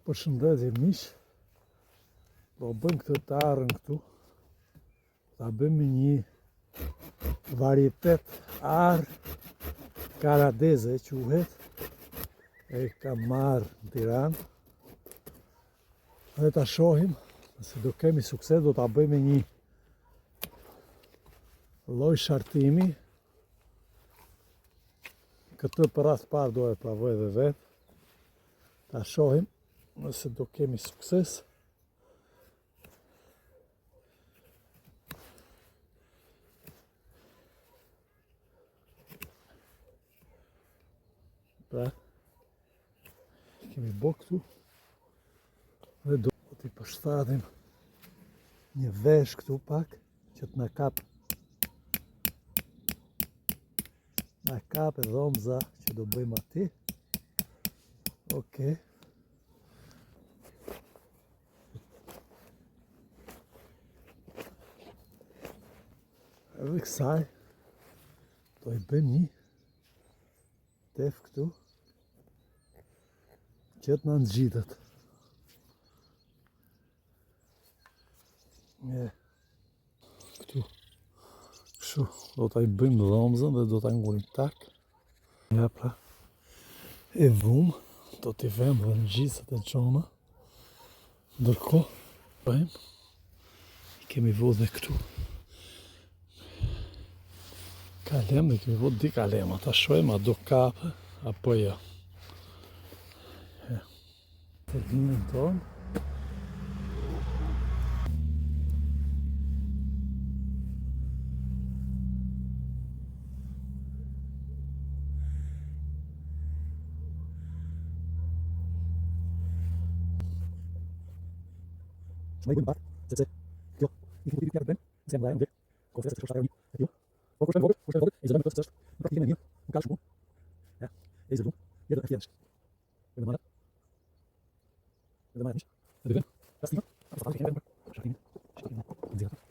Përshëndetje miq. Do bëjmë këtë të arën këtu. Ta bëjmë një varietet arë karadeze quhet. E kam marrë në Tiranë. Dhe ta shohim nëse do kemi sukses, do ta bëjmë një lloj shartimi. Këtë për rast parë do e provoj edhe vetë. Ta shohim nëse do kemi sukses. Pra, kemi bo këtu dhe do t'i përshtatim një vesh këtu pak që t'na kap e dhomza që do bëjmë ati. Okej. Edhe kësaj do i bëjmë një tef këtu që t'na nxjitet. Këtu kështu do t'a i bëjmë dhomzën dhe do t'a ngurim tak. Ja pra, e vumë, do t'i vëmë dhe ngjitset e çona. Ndërkohë, bëjmë, i kemi vu dhe këtu kalem dhe kemi vu di kalema, ta shohim a do kape apo jo. Të vinën tonë. Shmaj bëjmë parë, sepse kjo, i fundi këtë bëjmë, nëse jam dhe e më dhe, kofre se kështë e një, po kështë e vogët, e zëllëm këtë është, në praktikën e një, në kalë shumë, ja, e zëllëm, jetë e fjedesh. E dhe marë nish, e dhe vëm, rastima, a të fatë kemi vëm, shartimi, në zirata.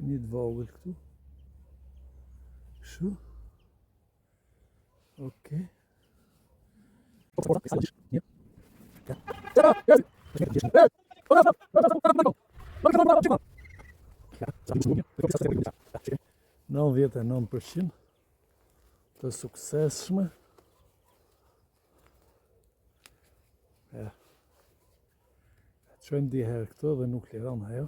Një të vogël këtu. Kështu. Okej. Në 99% të suksesshme. Ja. Çojmë di herë këtu dhe nuk liron ajo.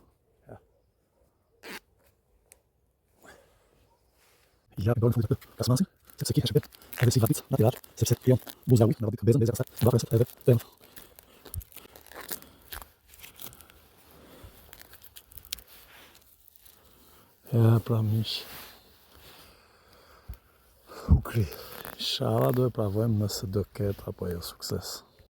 Ja, i dojnë fundit këtë kasmasin, sepse ki e shpet, edhe si vapic, në tirar, sepse pion buzlawi, në vapic bezën, bezën kasar, në vapreset edhe temë. Ja, pra mish. U kri. Inshallah do e provojmë nëse do ketë apo jo sukses.